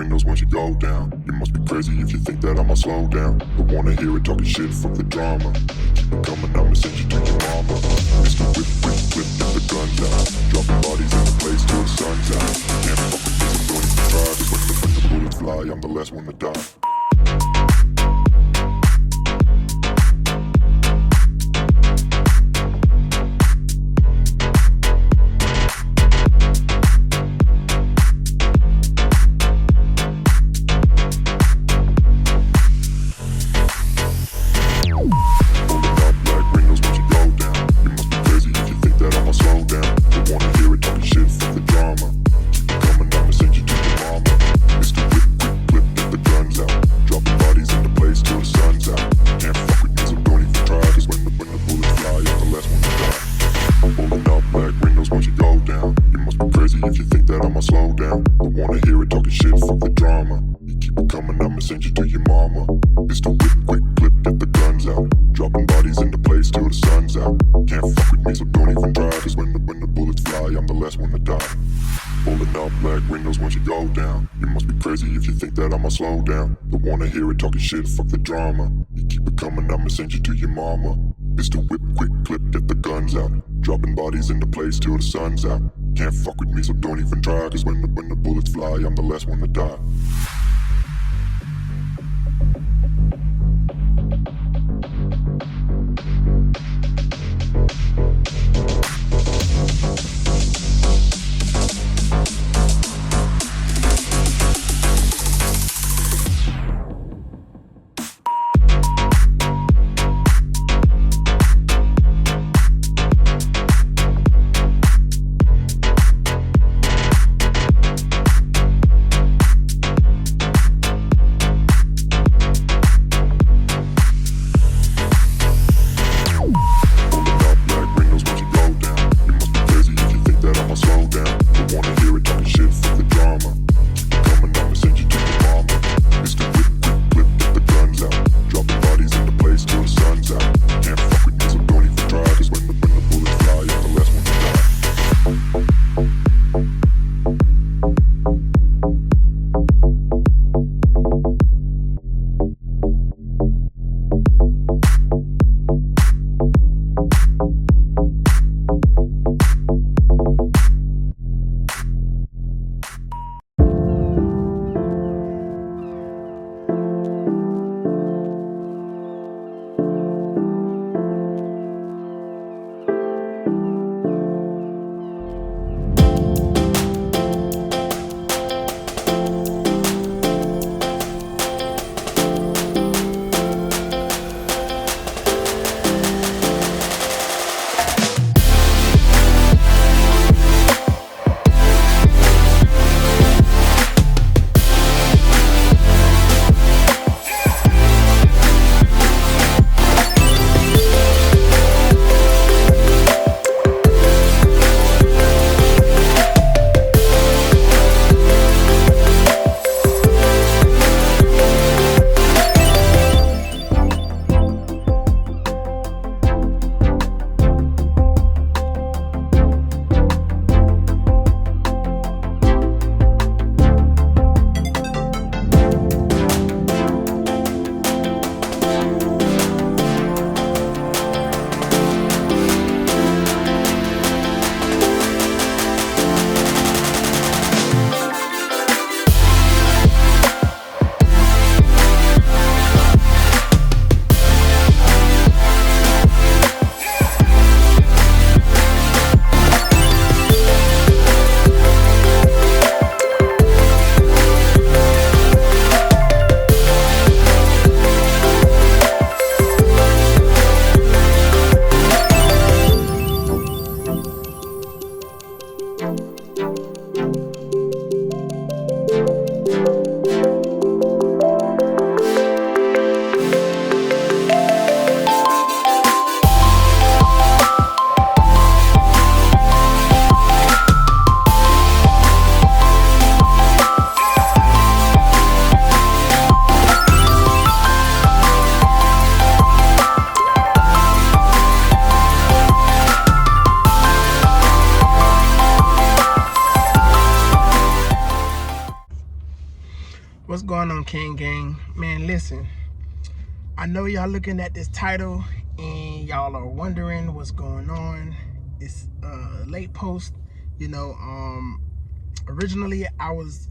ring those once you go down. You must be crazy if you think that I'ma slow down. Don't wanna hear it talking shit, fuck the drama. Keep it coming, I'ma send you to your mama. Mr. Whip, whip, whip, get the guns out. Dropping bodies in the place till the sun's out. Can't fuck with me, so don't even try. Cause when the bullets fly, I'm the last one to die. Slow down, don't wanna hear it talking shit, fuck the drama. You keep it coming, I'ma send you to your mama. Mr. Whip, quick clip, get the guns out. Dropping bodies into place till the sun's out. Can't fuck with me, so don't even try. Cause when the bullets fly, I'm the last one to die. What's going on, King Gang? Man, listen, I know y'all looking at this title and y'all are wondering what's going on. It's a late post. You know, originally I was,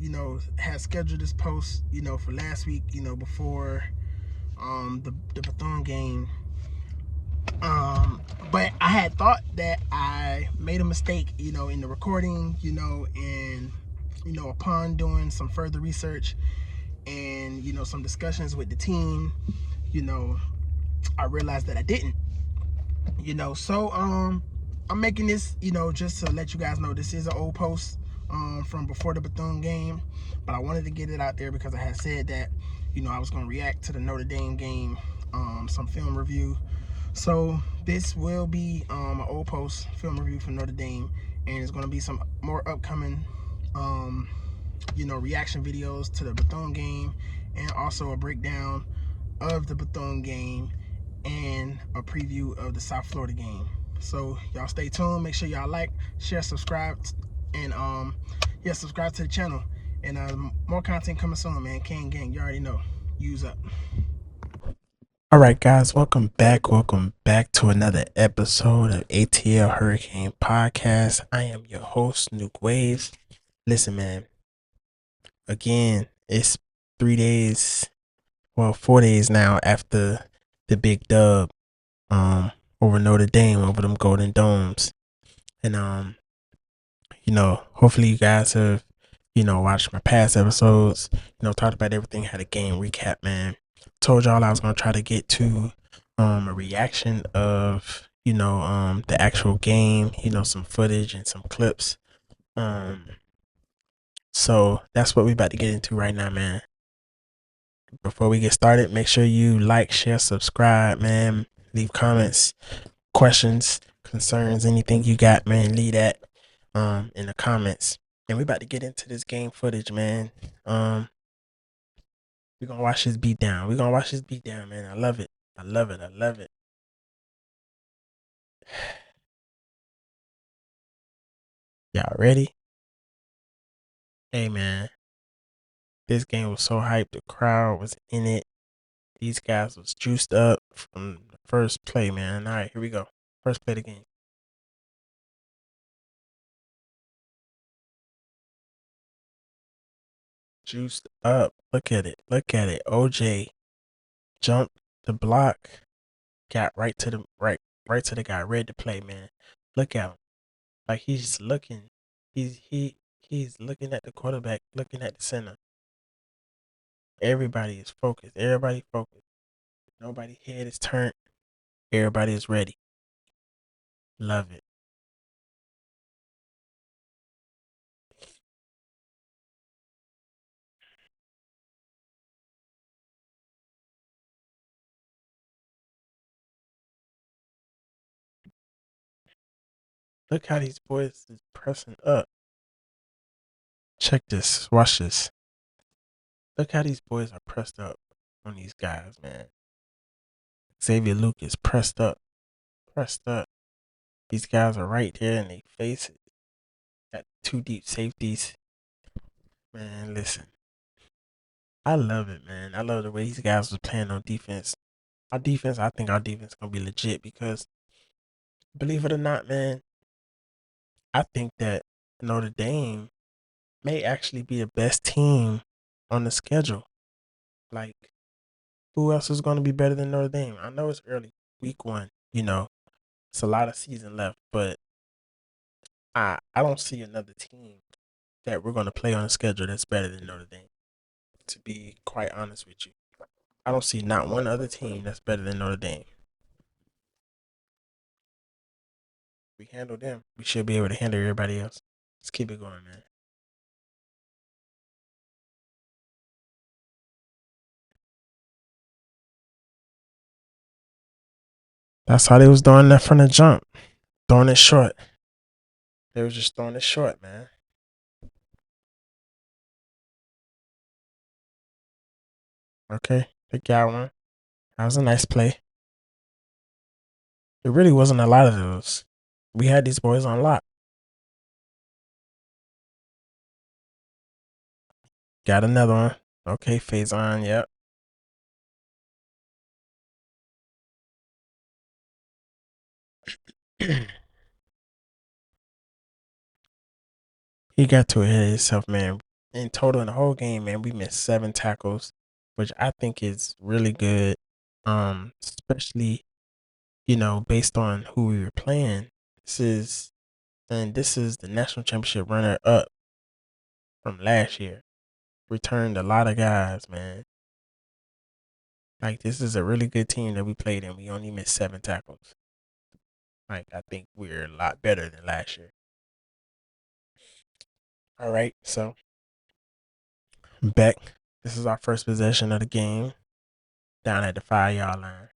had scheduled this post, for last week, before the Bethune game. But I had thought that I made a mistake, in the recording, and upon doing some further research and some discussions with the team, you know, I realized that I didn't. So I'm making this, just to let you guys know this is an old post from before the Bethune game, but I wanted to get it out there because I had said that, I was going to react to the Notre Dame game, some film review. So this will be an old post film review for Notre Dame, and it's going to be some more upcoming reaction videos to the Bethune game, and also a breakdown of the Bethune game and a preview of the South Florida game. So y'all stay tuned. Make sure y'all like, share, subscribe, and subscribe to the channel. And more content coming soon, man. King Gang, you already know. Use up. All right, guys, welcome back. Welcome back to another episode of ATL Hurricane Podcast. I am your host, Nuke Waves. Listen, man, again, it's 4 days now after the big dub over Notre Dame, over them Golden Domes. And hopefully you guys have, watched my past episodes, talked about everything, had a game recap, man. Told y'all I was gonna try to get to a reaction of, the actual game, some footage and some clips. So that's what we about to get into right now, man. Before we get started, make sure you like, share, subscribe, man. Leave comments, questions, concerns, anything you got, man. Leave that in the comments. And we about to get into this game footage, man. We're gonna watch this beat down. Man. I love it. Y'all ready? Hey, man. This game was so hyped. The crowd was in it. These guys was juiced up from the first play, man. All right, here we go. First play of the game. Juiced up. Look at it. OJ jumped the block. Got right to the guy. Ready to play, man. Look out. Like he's just looking. He's looking at the quarterback, looking at the center. Everybody is focused. Nobody's head is turned. Everybody is ready. Love it. Look how these boys is pressing up. Check this. Watch this. Look how these boys are pressed up on these guys, man. Xavier Lucas pressed up. These guys are right there in their faces. Got two deep safeties. Man, listen. I love it, man. I love the way these guys was playing on defense. I think our defense gonna be legit because, believe it or not, man, I think that Notre Dame may actually be the best team on the schedule. Like, who else is going to be better than Notre Dame? I know it's early, week 1. It's a lot of season left, but I don't see another team that we're going to play on the schedule that's better than Notre Dame. To be quite honest with you, I don't see not one other team that's better than Notre Dame. We handle them, we should be able to handle everybody else. Let's keep it going, man. That's how they was doing that from the jump. Throwing it short. They was just throwing it short, man. Okay, they got one. That was a nice play. It really wasn't a lot of those. We had these boys on lock. Got another one. Okay, Faison, yep. He got to ahead of himself, man. In total, in the whole game, man, we missed 7 tackles, which I think is really good. Especially based on who we were playing. This is this is the national championship runner up from last year. Returned a lot of guys, man. Like this is a really good team that we played and we only missed 7 tackles. Like I think we're a lot better than last year. All right, so back. This is our first possession of the game down at the 5 yard line.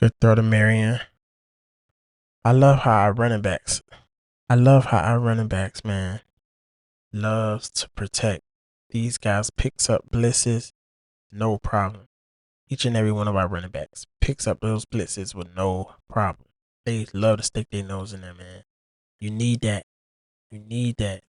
Good throw to Marion. I love how our running backs. Man, loves to protect. These guys picks up blitzes, no problem. Each and every one of our running backs picks up those blitzes with no problem. They love to stick their nose in there, man. You need that. You need that.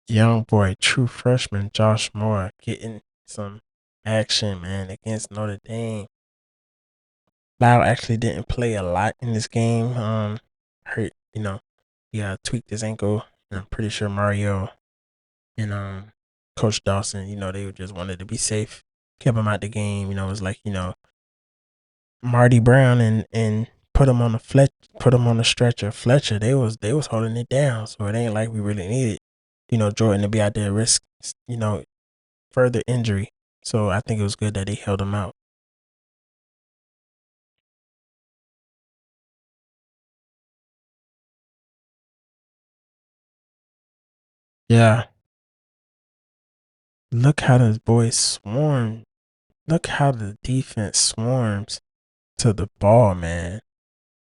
Young boy, true freshman Josh Moore getting some action, man, against Notre Dame. Lau actually didn't play a lot in this game. Hurt, he tweaked his ankle. And I'm pretty sure Mario and Coach Dawson, they just wanted to be safe, kept him out the game. It was like Marty Brown and put him on the stretcher. Fletcher, they was holding it down, so it ain't like we really needed Jordan to be out there risk further injury. So I think it was good that they held him out. Yeah, look how the boys swarm. Look how the defense swarms to the ball, man.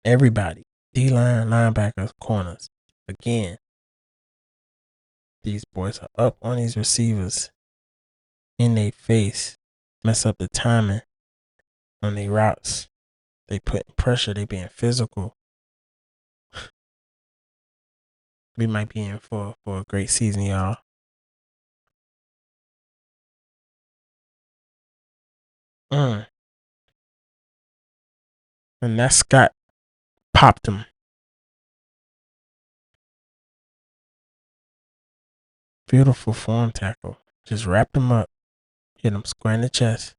Everybody, D line, linebackers, corners. Again, these boys are up on these receivers in their face, mess up the timing on their routes. They put pressure. They being physical. We might be in for a great season, y'all. Mm. And that Scott popped him. Beautiful form tackle. Just wrapped him up. Hit him square in the chest.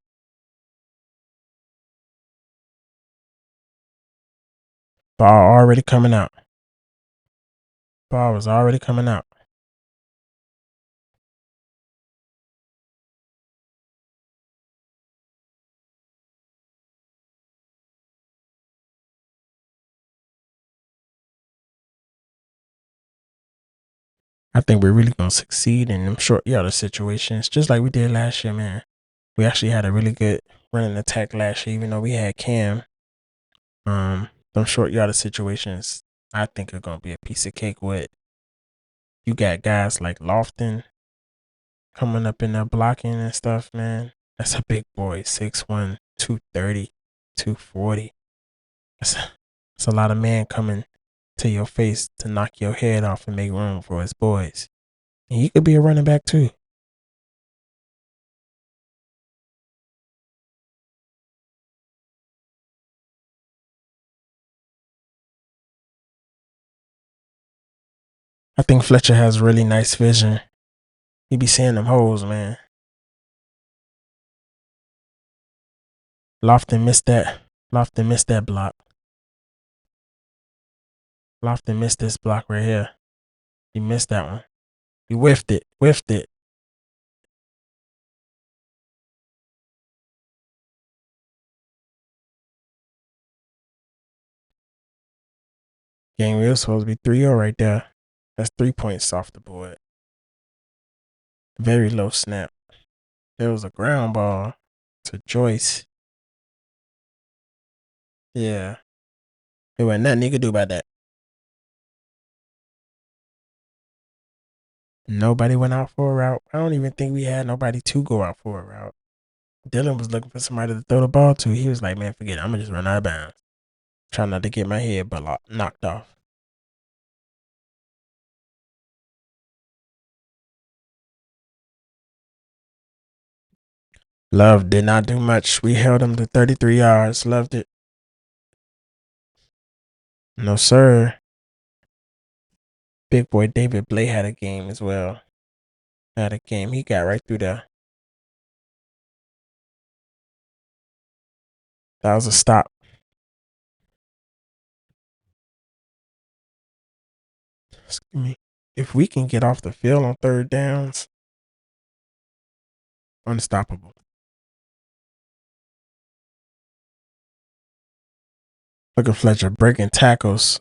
Ball already coming out. Ball was already coming out. I think we're really gonna succeed in them short yardage situations, just like we did last year, man. We actually had a really good running attack last year, even though we had Cam. Them short yardage situations, I think are gonna be a piece of cake with. You got guys like Lofton coming up in there blocking and stuff, man. That's a big boy, 6'1", 230, 240. That's a lot of man coming to your face to knock your head off and make room for his boys. And he could be a running back too. I think Fletcher has really nice vision. He be seeing them holes, man. Lofton missed that. Lofton missed that block. Lofton missed this block right here. He missed that one. He whiffed it. Whiffed it. Game was supposed to be 3-0 right there. That's 3 points off the board. Very low snap. There was a ground ball to Joyce. Yeah. There wasn't nothing he could do about that. Nobody went out for a route. I don't even think we had nobody to go out for a route. Dylan was looking for somebody to throw the ball to. He was like, man, forget it. I'm going to just run out of bounds. Trying not to get my head knocked off. Love did not do much. We held him to 33 yards. Loved it. No, sir. Big boy David Blay had a game as well. Had a game. He got right through there. That was a stop. Excuse me. If we can get off the field on third downs, unstoppable. Look at Fletcher breaking tackles.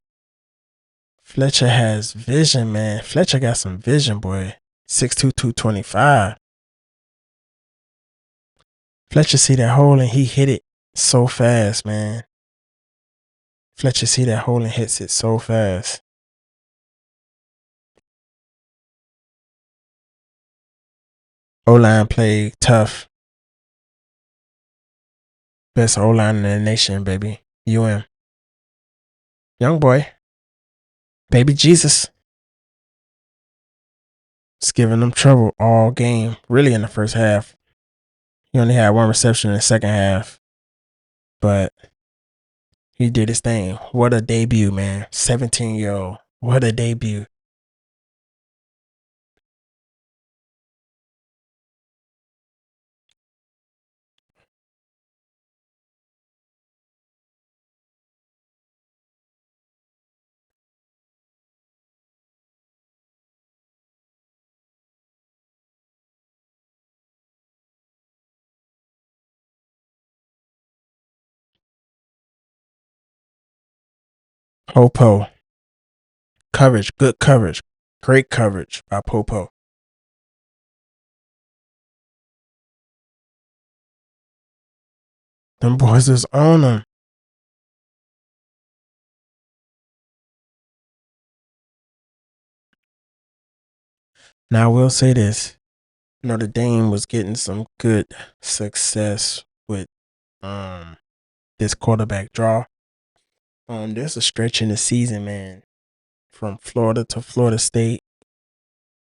Fletcher has vision, man. Fletcher got some vision, boy. 6'2", 225. Fletcher see that hole and he hit it so fast, man. Fletcher see that hole and hits it so fast. O-line played tough. Best O-line in the nation, baby. UM. Young boy. Baby Jesus. It's giving them trouble all game. Really in the first half. He only had one reception in the second half. But he did his thing. What a debut, man. 17-year-old. What a debut. Popo. Coverage. Good coverage. Great coverage by Popo. Them boys is on them. Now, I will say this. Notre Dame was getting some good success with this quarterback draw. There's a stretch in the season, man, from Florida to Florida State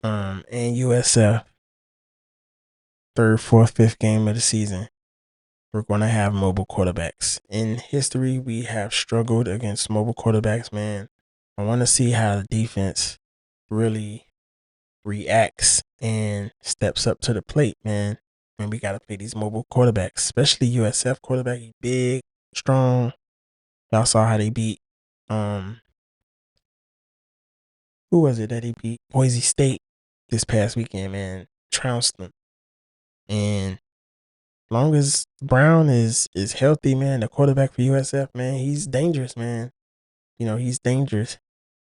and USF. Third, fourth, fifth game of the season. We're going to have mobile quarterbacks. In history, we have struggled against mobile quarterbacks, man. I want to see how the defense really reacts and steps up to the plate, man. And we got to play these mobile quarterbacks, especially USF quarterback. He's big, strong. Y'all saw how they beat, who was it that he beat? Boise State this past weekend, man. Trounced them. And long as Brown is healthy, man, the quarterback for USF, man, he's dangerous, man. You know, he's dangerous.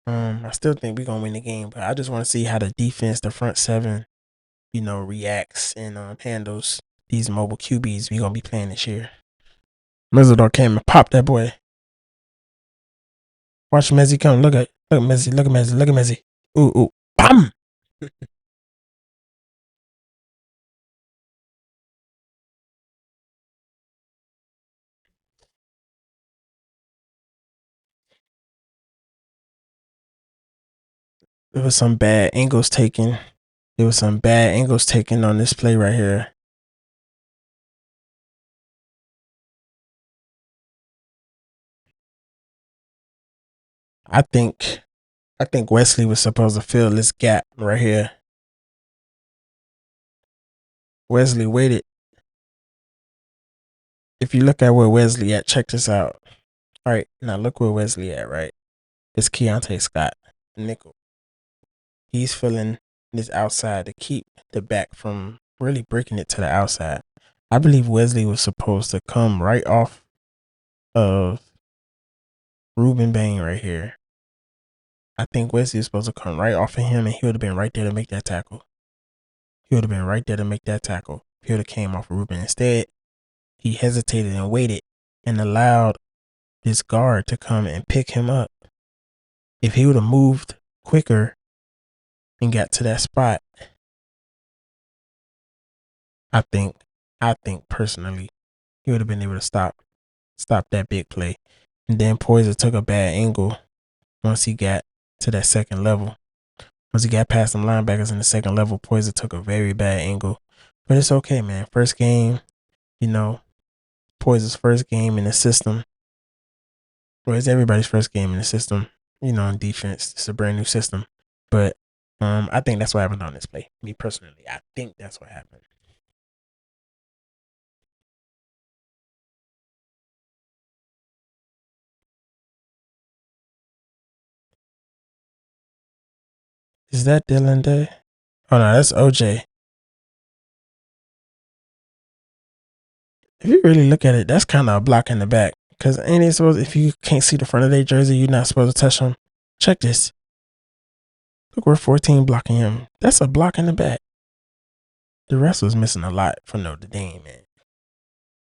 I still think we're going to win the game, but I just want to see how the defense, the front seven, you know, reacts and handles these mobile QBs we're going to be playing this year. Mizador came and popped that boy. Watch Mezzi come. Look at Mezzi. Look at Mezzi. Look at Mezzi. Ooh. Bam! There was some bad angles taken. On this play right here. I think Wesley was supposed to fill this gap right here. Wesley waited. If you look at where Wesley at, check this out. All right, now look where Wesley at, right? It's Keontae Scott, nickel. He's filling this outside to keep the back from really breaking it to the outside. I believe Wesley was supposed to come right off of Ruben Bain right here I think Wesley was supposed to come right off of him, and he would have been right there to make that tackle. He would have been right there to make that tackle. He would have came off of Ruben. Instead, he hesitated and waited and allowed this guard to come and pick him up. If he would have moved quicker and got to that spot, I think personally, he would have been able to stop that big play. And then Poyser took a bad angle once he got to that second level. Once he got past some linebackers in the second level, Poyser took a very bad angle. But it's okay, man. First game, Poyser's first game in the system. Well, it's everybody's first game in the system, in defense. It's a brand new system. But I think that's what happened on this play. Me personally, I think that's what happened. Is that Dylan Day? Oh no, that's OJ. If you really look at it, that's kind of a block in the back. Because ain't it supposed, if you can't see the front of their jersey, you're not supposed to touch them. Check this. Look, we're 14 blocking him. That's a block in the back. The rest was missing a lot for Notre Dame, man.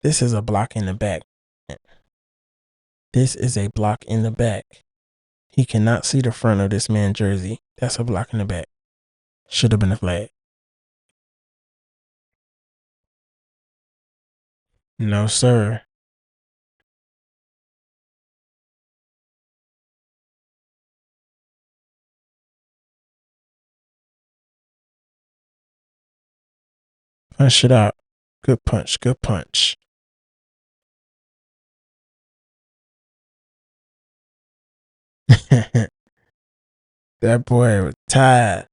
This is a block in the back. This is a block in the back. He cannot see the front of this man's jersey. That's a block in the back. Should have been a flag. No, sir. Punch it out. Good punch. Good punch. That boy was tired.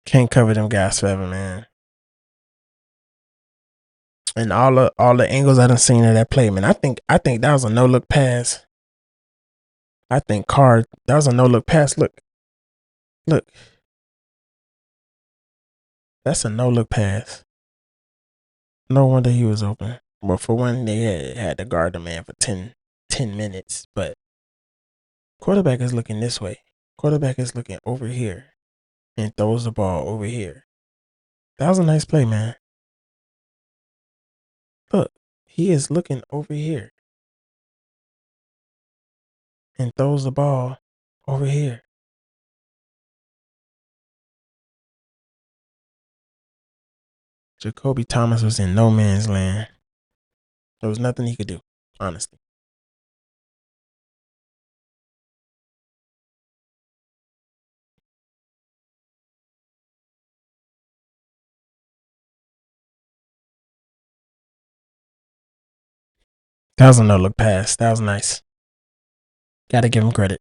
Can't cover them guys forever, man. And all the angles I done seen of that play, man. I think that was a no look pass. I think that was a no look pass. Look. That's a no look pass. No wonder he was open. Well, for one, they had to guard the man for 10 minutes. But quarterback is looking this way. Quarterback is looking over here and throws the ball over here. That was a nice play, man. Look, he is looking over here and throws the ball over here. Jacoby Thomas was in no man's land. There was nothing he could do, honestly. That was a no-look pass. That was nice. Got to give him credit.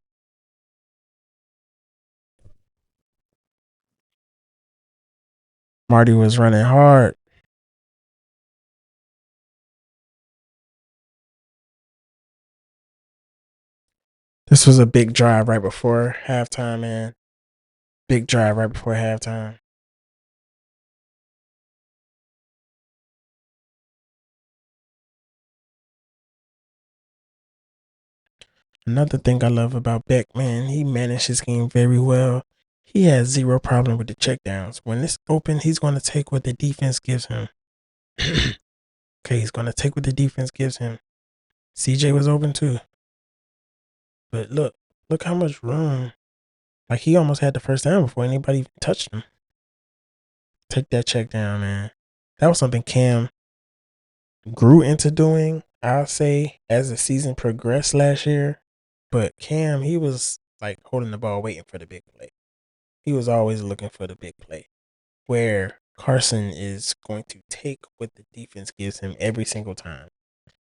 Marty was running hard. This was a big drive right before halftime, man. Big drive right before halftime. Another thing I love about Beck, man, he managed his game very well. He has zero problem with the checkdowns. When it's open, he's going to take what the defense gives him. Okay, he's going to take what the defense gives him. CJ was open too. But look how much room. Like, he almost had the first down before anybody even touched him. Take that check down, man. That was something Cam grew into doing, I'll say, as the season progressed last year. But Cam, he was like holding the ball, waiting for the big play. He was always looking for the big play. Where Carson is going to take what the defense gives him every single time.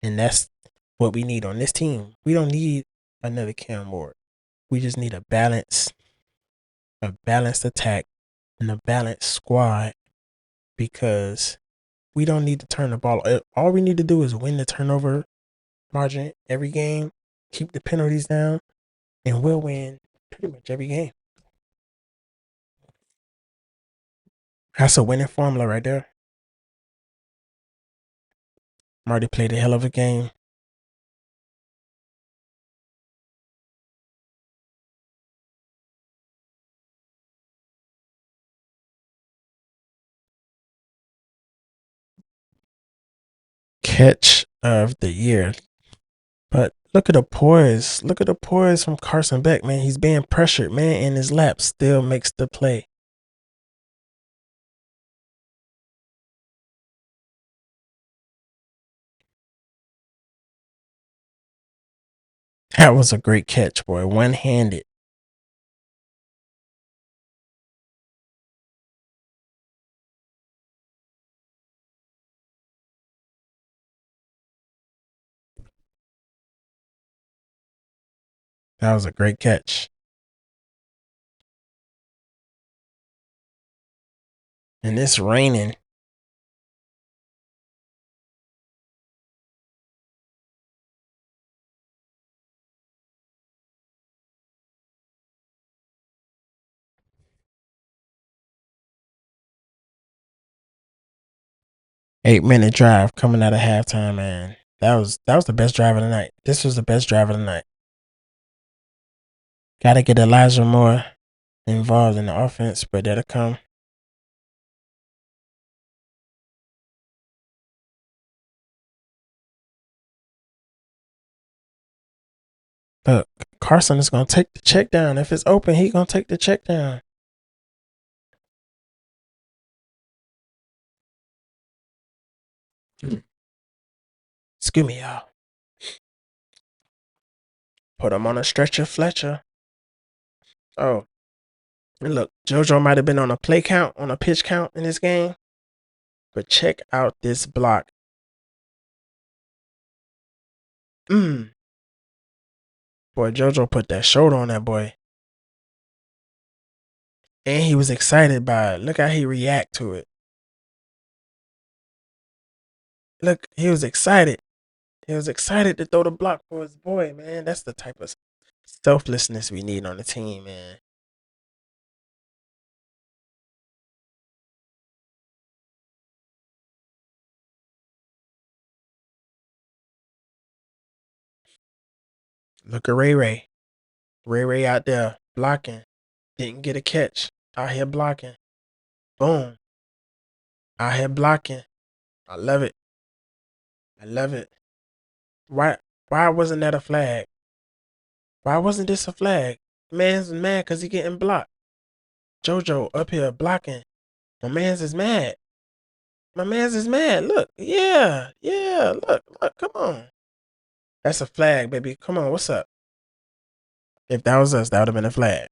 And that's what we need on this team. We don't need another Cam Ward. We just need a balanced attack and a balanced squad, because we don't need to turn the ball. All we need to do is win the turnover margin every game, keep the penalties down, and we'll win pretty much every game. That's a winning formula right there. Marty played a hell of a game. catch of the year. But look at the poise. Look at the poise from Carson Beck, man. He's being pressured, man, and his lap still makes the play. That was a great catch, boy. One-handed. That was a great catch. And it's raining. Eight-minute drive coming out of halftime, man. That was the best drive of the night. This was the best drive of the night. Gotta get Elijah more involved in the offense, but that'll come. Look, Carson is gonna take the check down. If it's open, he gonna take the check down. Excuse me, y'all. Put him on a stretcher, Fletcher. Oh, and look, JoJo might have been on a play count, on a pitch count in this game, but check out this block. Boy, JoJo put that shoulder on that boy. And he was excited by it. Look how he react to it. Look, he was excited. He was excited to throw the block for his boy, man. That's the type of selflessness we need on the team, man. Look at Ray Ray. Ray Ray out there blocking. Didn't get a catch. Out here blocking. Boom. Out here blocking. I love it. I love it. Why wasn't that a flag? Why wasn't this a flag? Man's mad because he getting blocked. JoJo up here blocking. My man's is mad. My man's is mad. Look. Yeah. Look. Come on. That's a flag, baby. Come on. What's up? If that was us, that would have been a flag.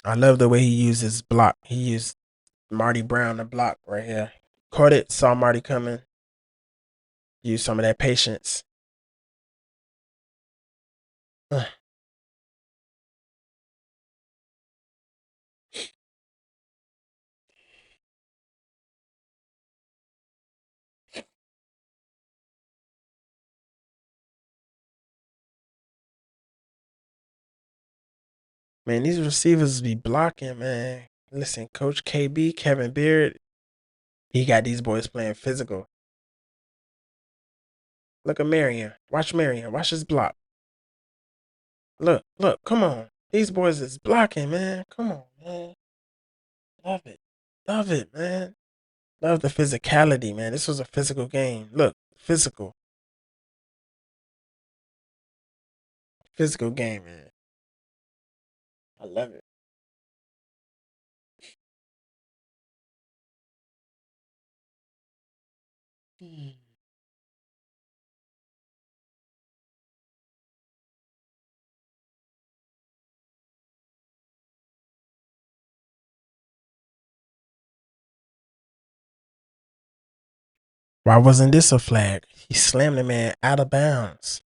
I love the way he used his block. He used Marty Brown to block right here. Caught it, saw Marty coming. Used some of that patience. Man, these receivers be blocking, man. Listen, Coach KB, Kevin Beard, he got these boys playing physical. Look at Marion. Watch Marion. Watch his block. Look, come on. These boys is blocking, man. Come on, man. Love it, man. Love the physicality, man. This was a physical game. Look, physical. Physical game, man. I love it. Why wasn't this a flag? He slammed the man out of bounds.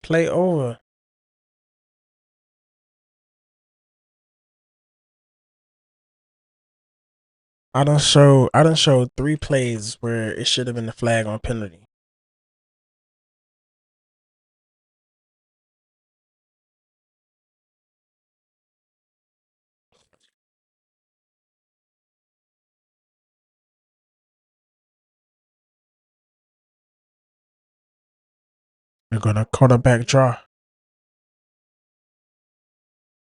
Play over. I done showed 3 plays where it should have been the flag on penalty. They're gonna quarterback draw.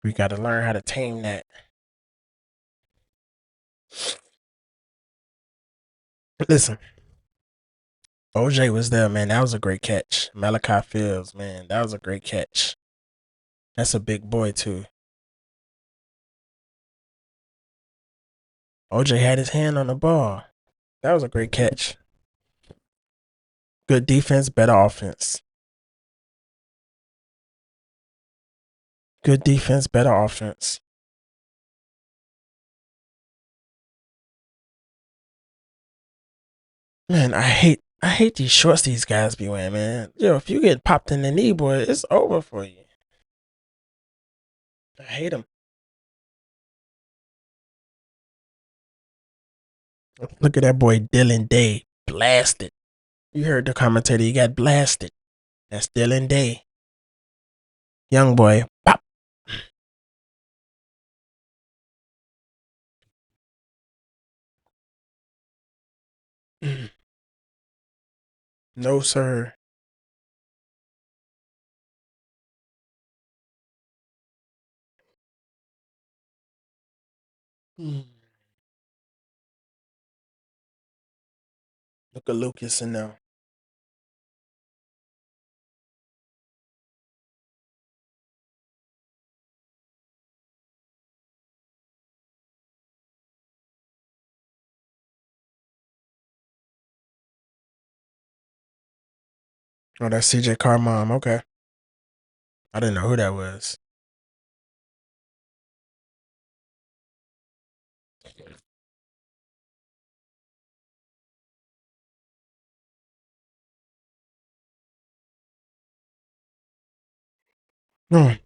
We got to learn how to tame that. Listen, OJ was there, man. That was a great catch. Malachi Fields, man. That was a great catch. That's a big boy, too. OJ had his hand on the ball. That was a great catch. Good defense, better offense. Good defense, better offense. Man, I hate these shorts these guys be wearing, man. Yo, if you get popped in the knee, boy, it's over for you. I hate them. Look at that boy Dylan Day. Blasted. You heard the commentator, he got blasted. That's Dylan Day. Young boy. Pop. No, sir. Look at Lucas in there. Oh, that's CJ Carr mom. Okay. I didn't know who that was. No.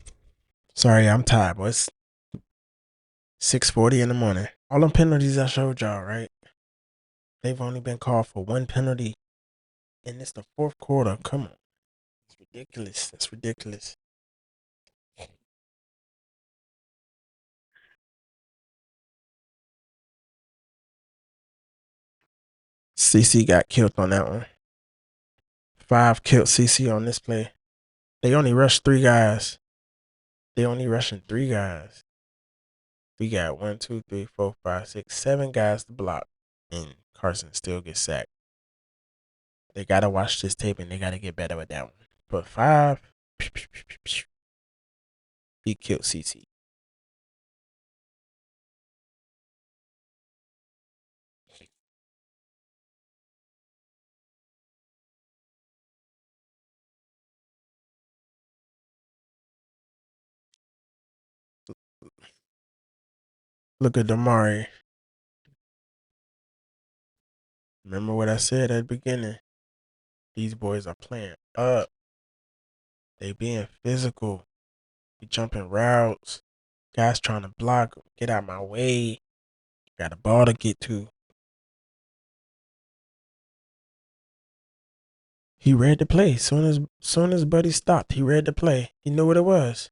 Sorry, I'm tired, boy. It's 6:40 in the morning. All them penalties I showed y'all, right? They've only been called for one penalty, and it's the fourth quarter. Come on. It's ridiculous. That's ridiculous. CC got killed on that one. 5 killed CC on this play. They only rushed 3 guys. They only rushing 3 guys. We got 1, 2, 3, 4, 5, 6, 7 guys to block, and Carson still gets sacked. They gotta watch this tape and they gotta get better with that one. But 5, he killed CC. Look at Damari. Remember what I said at the beginning? These boys are playing up. They being physical. They jumping routes. Guys trying to block. Get out my way. Got a ball to get to. He read the play. Soon as Buddy stopped, he read the play. He knew what it was.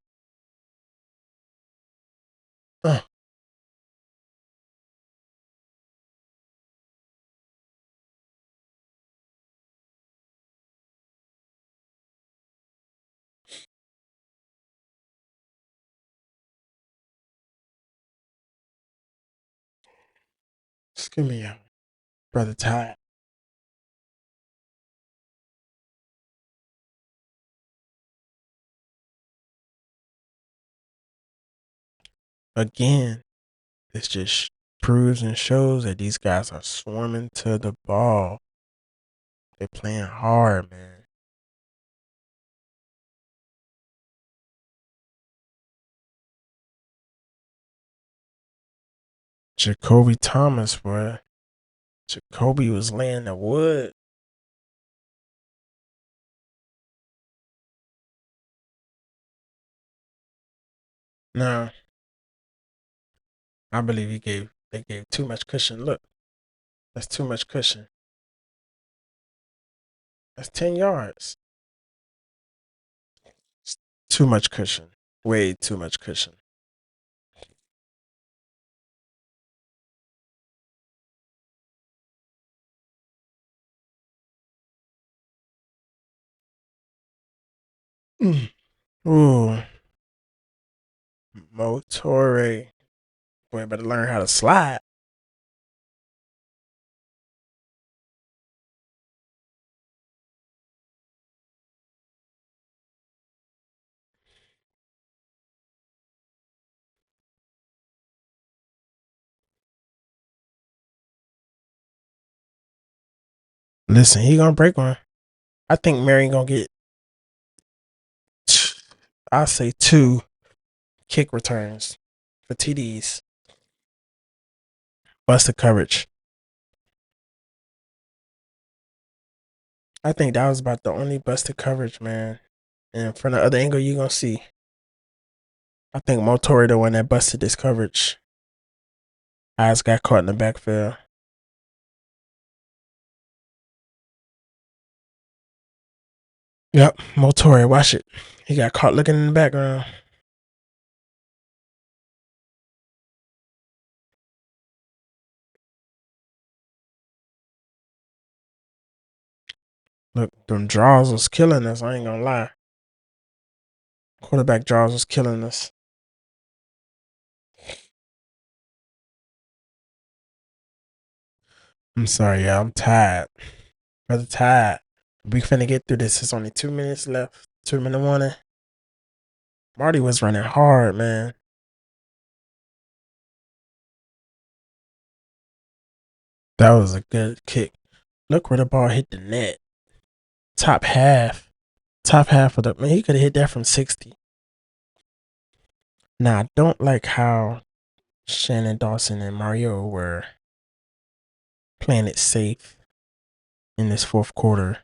Excuse me, brother Ty. Again, this just proves and shows that these guys are swarming to the ball. They're playing hard, man. Jacoby Thomas, boy. Jacoby was laying the wood. No, I believe they gave too much cushion. Look, that's too much cushion. That's 10 yards. It's too much cushion. Way too much cushion. Ooh. Motore. Boy, better learn how to slide. Listen, he gonna break one. I think Marion gonna get, I'll say 2 kick returns for TDs. Busted coverage. I think that was about the only busted coverage, man. And from the other angle, you gonna see. I think Motore the one that busted this coverage. Eyes got caught in the backfield. Yep, Motore, watch it. He got caught looking in the background. Look, them draws was killing us. I ain't gonna lie. Quarterback draws was killing us. I'm sorry, y'all. I'm tired. Rather tired. We finna get through this. There's only 2 minutes left. 2-minute warning. Marty was running hard, man. That was a good kick. Look where the ball hit the net. Top half. Top half of the, man, he could have hit that from 60. Now, I don't like how Shannon Dawson and Mario were playing it safe in this fourth quarter.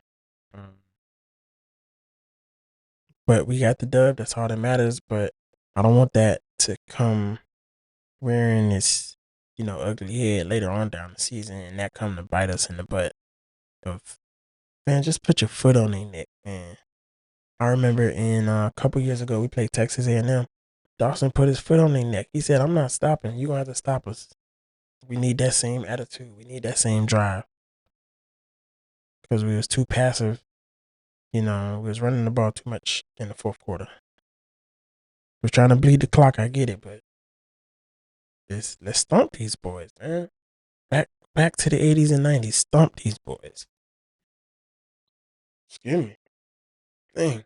But we got the dub. That's all that matters. But I don't want that to come wearing this, ugly head later on down the season, and that come to bite us in the butt. Of, man, just put your foot on their neck, man. I remember in a couple years ago, we played Texas A&M. Dawson put his foot on their neck. He said, "I'm not stopping. You're going to have to stop us." We need that same attitude. We need that same drive. Because we was too passive. We was running the ball too much in the fourth quarter. We're trying to bleed the clock. I get it, but let's stomp these boys, man. Back to the 80s and 90s. Stomp these boys. Excuse me. Dang.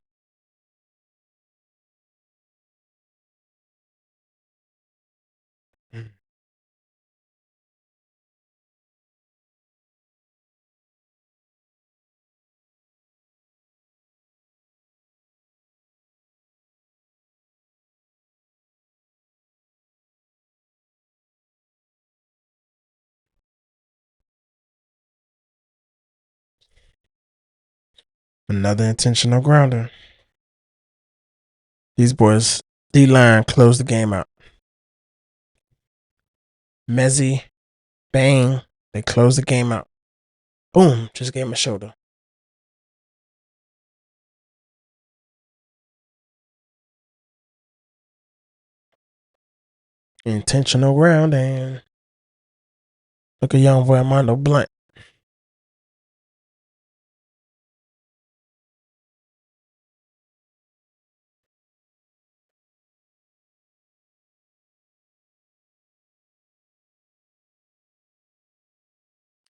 Another intentional grounder. These boys, D-line closed the game out. Mezzi, bang, they closed the game out. Boom, just gave him a shoulder. Intentional grounding. Look at young boy Armando Blunt.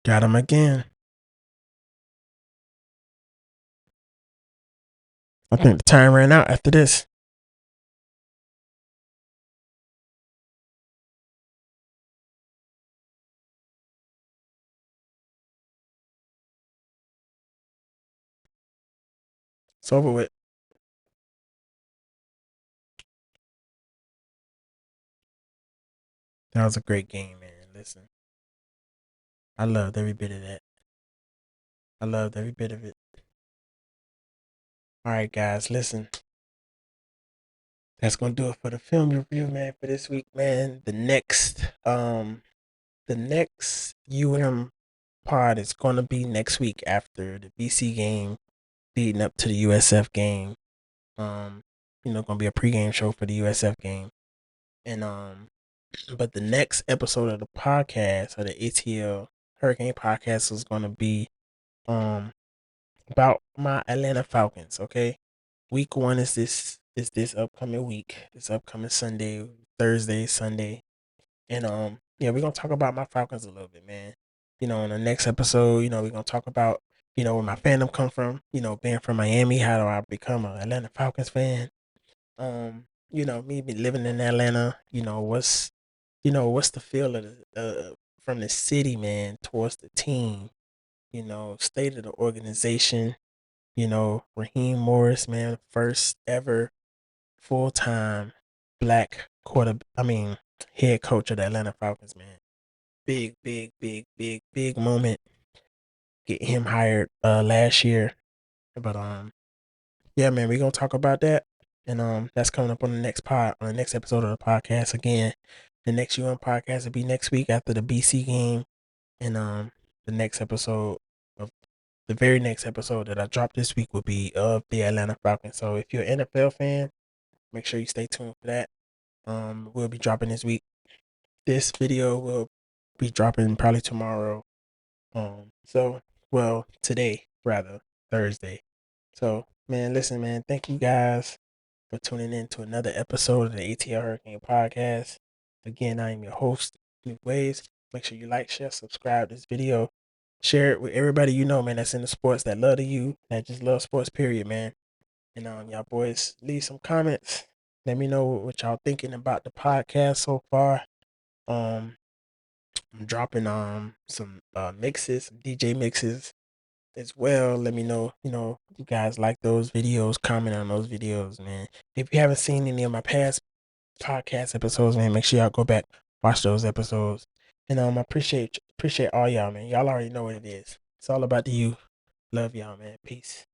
Got him again. I think the time ran out after this. It's over with. That was a great game, man. Listen, I loved every bit of that. I loved every bit of it. All right, guys, listen. That's gonna do it for the film review, man, for this week, man. The next UM pod is gonna be next week after the BC game, leading up to the USF game. Gonna be a pregame show for the USF game, and but the next episode of the podcast, or the ATL Hurricane Podcast, is gonna be about my Atlanta Falcons. Okay, week 1 is this upcoming week. This upcoming Sunday, Thursday, Sunday. And yeah, we're gonna talk about my Falcons a little bit, man. In the next episode, we're gonna talk about, where my fandom come from, being from Miami, how do I become an Atlanta Falcons fan? Me living in Atlanta, what's the feel of from the city, man, towards the team, state of the organization, Raheem Morris, man, first ever full time black head coach of the Atlanta Falcons, man. Big, big, big, big, big moment. Get him hired last year. But yeah, man, we're gonna talk about that. And that's coming up on the next episode of the podcast. Again, the next UM podcast will be next week after the BC game. And the very next episode that I drop this week will be of the Atlanta Falcons. So if you're an NFL fan, make sure you stay tuned for that. We'll be dropping this week. This video will be dropping probably tomorrow. Today rather, Thursday. So, man, listen, man, thank you guys for tuning in to another episode of the ATL Hurricane Podcast. Again, I am your host, New Ways. Make sure you like, share, subscribe this video. Share it with everybody you know, man, that's in the sports, that love you, that just love sports, period, man. And y'all boys, leave some comments. Let me know what y'all thinking about the podcast so far. I'm dropping some mixes, DJ mixes as well. Let me know, you guys like those videos, comment on those videos, man. If you haven't seen any of my past podcast episodes, man, make sure y'all go back, watch those episodes. And I appreciate all y'all, man. Y'all already know what it is. It's all about the you. Love y'all, man. Peace.